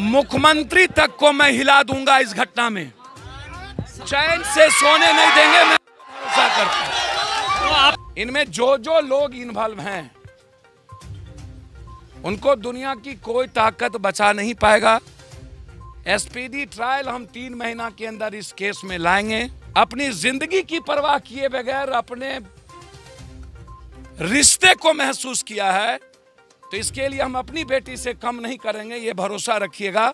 मुख्यमंत्री तक को मैं हिला दूंगा इस घटना में, चैन से सोने नहीं देंगे, मैं भरोसा करता हूं। इनमें जो लोग इन्वॉल्व हैं उनको दुनिया की कोई ताकत बचा नहीं पाएगा। एसपीडी ट्रायल हम 3 महीना के अंदर इस केस में लाएंगे। अपनी जिंदगी की परवाह किए बगैर अपने रिश्ते को महसूस किया है, तो इसके लिए हम अपनी बेटी से कम नहीं करेंगे, ये भरोसा रखिएगा।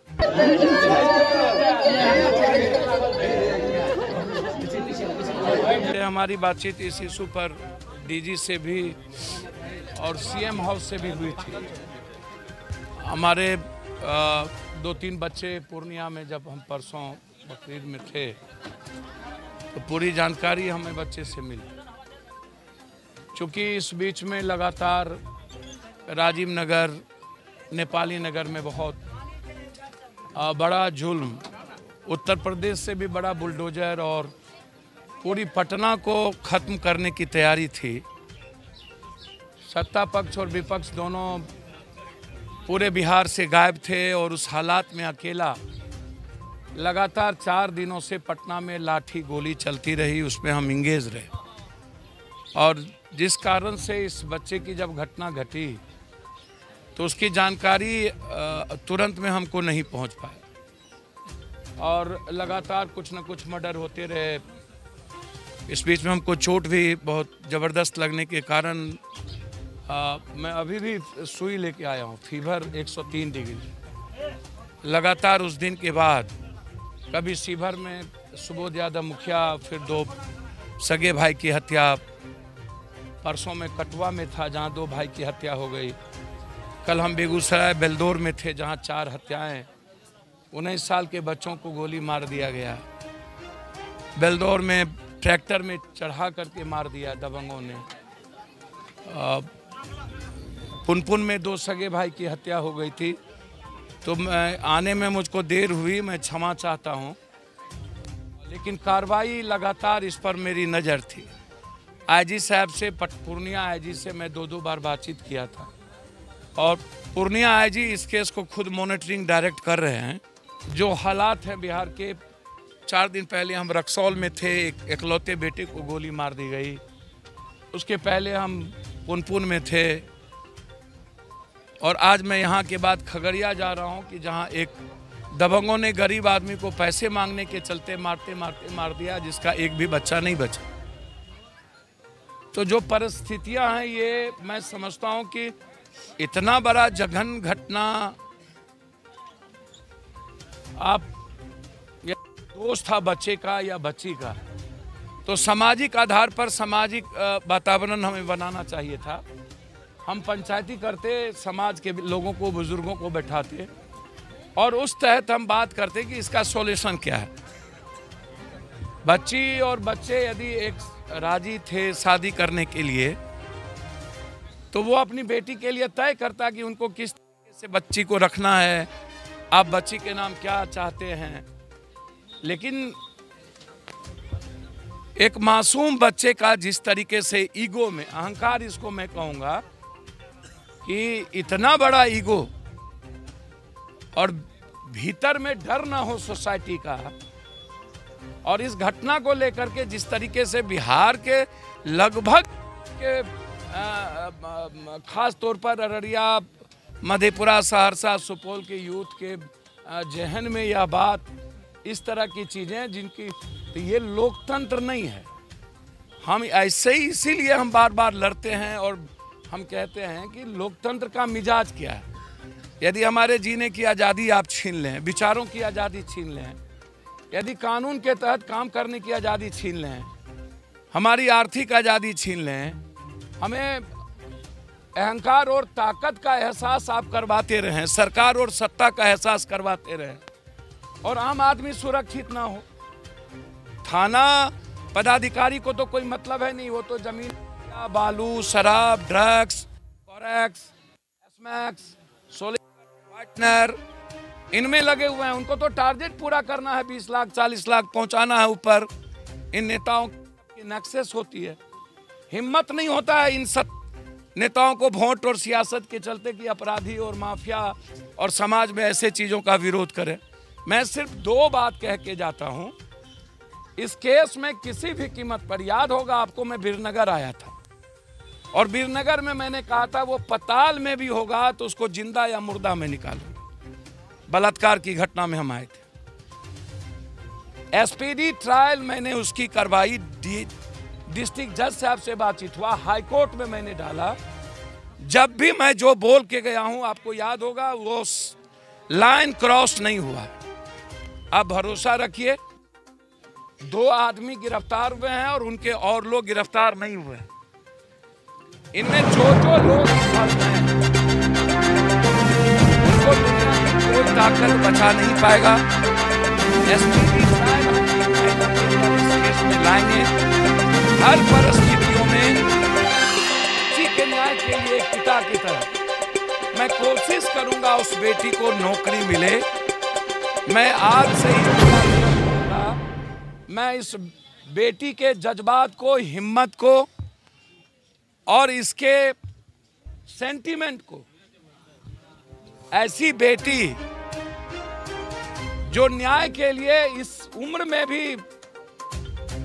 हमारी बातचीत इस इशू पर डीजी से भी और सीएम हाउस से भी हुई थी। हमारे 2-3 बच्चे पूर्णिया में, जब हम परसों बकरीद में थे तो पूरी जानकारी हमें बच्चे से मिली। चूँकि इस बीच में लगातार राजीव नगर, नेपाली नगर में बहुत बड़ा जुल्म, उत्तर प्रदेश से भी बड़ा बुलडोजर और पूरी पटना को ख़त्म करने की तैयारी थी। सत्ता पक्ष और विपक्ष दोनों पूरे बिहार से गायब थे और उस हालात में अकेला लगातार 4 दिनों से पटना में लाठी गोली चलती रही, उसमें हम इंगेज रहे। और जिस कारण से इस बच्चे की जब घटना घटी तो उसकी जानकारी तुरंत में हमको नहीं पहुंच पाया और लगातार कुछ न कुछ मर्डर होते रहे। इस बीच में हमको चोट भी बहुत ज़बरदस्त लगने के कारण मैं अभी भी सुई लेके आया हूँ, फीवर 103 डिग्री। लगातार उस दिन के बाद कभी सीभर में सुबोध यादव मुखिया, फिर 2 सगे भाई की हत्या, परसों में कटवा में था जहाँ 2 भाई की हत्या हो गई। कल हम बेगूसराय बेलदौर में थे जहाँ 4 हत्याएं, 19 साल के बच्चों को गोली मार दिया गया। बेलदौर में ट्रैक्टर में चढ़ा करके मार दिया दबंगों ने। पुनपुन में 2 सगे भाई की हत्या हो गई थी। तो मैं आने में मुझको देर हुई, मैं क्षमा चाहता हूँ, लेकिन कार्रवाई लगातार इस पर मेरी नज़र थी। आईजी साहब से, पूर्णिया आईजी से मैं 2 बार बातचीत किया था और पूर्णिया आईजी इस केस को खुद मॉनिटरिंग डायरेक्ट कर रहे हैं। जो हालात हैं बिहार के, 4 दिन पहले हम रक्सौल में थे, एक इकलौते बेटे को गोली मार दी गई। उसके पहले हम पुनपुन में थे और आज मैं यहाँ के बाद खगड़िया जा रहा हूँ कि जहाँ एक दबंगों ने गरीब आदमी को पैसे मांगने के चलते मारते मारते मार दिया, जिसका एक भी बच्चा नहीं बचा। तो जो परिस्थितियाँ हैं, ये मैं समझता हूँ कि इतना बड़ा जघन्य घटना, आप दोस्त था बच्चे का या बच्ची का, तो सामाजिक आधार पर सामाजिक वातावरण हमें बनाना चाहिए था। हम पंचायती करते, समाज के लोगों को, बुजुर्गों को बैठाते और उस तहत हम बात करते कि इसका सॉल्यूशन क्या है। बच्ची और बच्चे यदि एक राजी थे शादी करने के लिए, तो वो अपनी बेटी के लिए तय करता कि उनको किस तरीके से बच्ची को रखना है, आप बच्ची के नाम क्या चाहते हैं। लेकिन एक मासूम बच्चे का जिस तरीके से ईगो में, अहंकार इसको मैं कहूँगा कि इतना बड़ा ईगो और भीतर में डर ना हो सोसाइटी का, और इस घटना को लेकर के जिस तरीके से बिहार के लगभग के खास तौर पर अररिया, मधेपुरा, सहरसा, सुपौल के यूथ के जहन में यह बात, इस तरह की चीज़ें जिनकी, तो ये लोकतंत्र नहीं है। हम ऐसे ही, इसीलिए हम बार बार लड़ते हैं और हम कहते हैं कि लोकतंत्र का मिजाज क्या है। यदि हमारे जीने की आज़ादी आप छीन लें, विचारों की आज़ादी छीन लें, यदि कानून के तहत काम करने की आज़ादी छीन लें, हमारी आर्थिक आज़ादी छीन लें, हमें अहंकार और ताकत का एहसास आप करवाते रहें, सरकार और सत्ता का एहसास करवाते रहें, और आम आदमी सुरक्षित ना हो। थाना पदाधिकारी को तो कोई मतलब है नहीं, वो तो जमीन, बालू, शराब, ड्रग्स, फॉरेक्स, एसमैक्स, वाइटनर, इनमें लगे हुए हैं। उनको तो टारगेट पूरा करना है, 20 लाख 40 लाख पहुंचाना है ऊपर। इन नेताओं की नक्सेस होती है, हिम्मत नहीं होता है इन नेताओं को वोट और सियासत के चलते कि अपराधी और माफिया और समाज में ऐसे चीज़ों का विरोध करें। मैं सिर्फ दो बात कह के जाता हूं। इस केस में किसी भी कीमत पर, याद होगा आपको, मैं बीरनगर आया था और बीरनगर में मैंने कहा था वो पताल में भी होगा तो उसको जिंदा या मुर्दा में निकालूंगा। बलात्कार की घटना में हम आए थे। एसपीडी ट्रायल मैंने उसकी करवाई, डिस्ट्रिक्ट जज साहब से बातचीत हुआ, हाईकोर्ट में मैंने डाला। जब भी मैं जो बोल के गया हूं, आपको याद होगा, वो लाइन क्रॉस नहीं हुआ। आप भरोसा रखिए, 2 आदमी गिरफ्तार हुए हैं और उनके और लोग गिरफ्तार नहीं हुए। इनमें जो लोग involved हैं उनको दुनिया की कोई ताकत बचा नहीं पाएगा। एसपीडी ट्रायल इस केस में लाएंगे। हर परिस्थितियों में किसी के न्याय के लिए पिता की तरह मैं कोशिश करूंगा उस बेटी को नौकरी मिले। मैं आज से ही मैं इस बेटी के जज्बात को, हिम्मत को और इसके सेंटीमेंट को, ऐसी बेटी जो न्याय के लिए इस उम्र में भी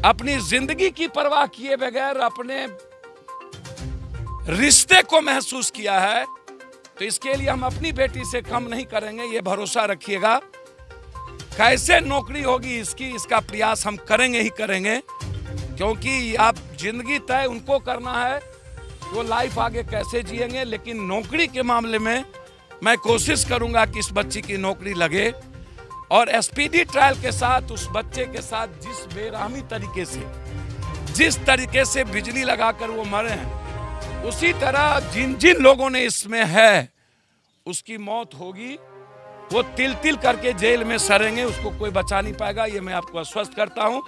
अपनी जिंदगी की परवाह किए बगैर अपने रिश्ते को महसूस किया है, तो इसके लिए हम अपनी बेटी से कम नहीं करेंगे, ये भरोसा रखिएगा। कैसे नौकरी होगी इसकी, इसका प्रयास हम करेंगे ही करेंगे, क्योंकि आप जिंदगी तय उनको करना है वो लाइफ आगे कैसे जिएंगे। लेकिन नौकरी के मामले में मैं कोशिश करूंगा कि इस बच्ची की नौकरी लगे। और एसपीडी ट्रायल के साथ उस बच्चे के साथ जिस बेरहमी तरीके से, जिस तरीके से बिजली लगाकर वो मरे हैं, उसी तरह जिन जिन लोगों ने इसमें है उसकी मौत होगी। वो तिल तिल करके जेल में सड़ेंगे, उसको कोई बचा नहीं पाएगा, ये मैं आपको आश्वस्त करता हूं।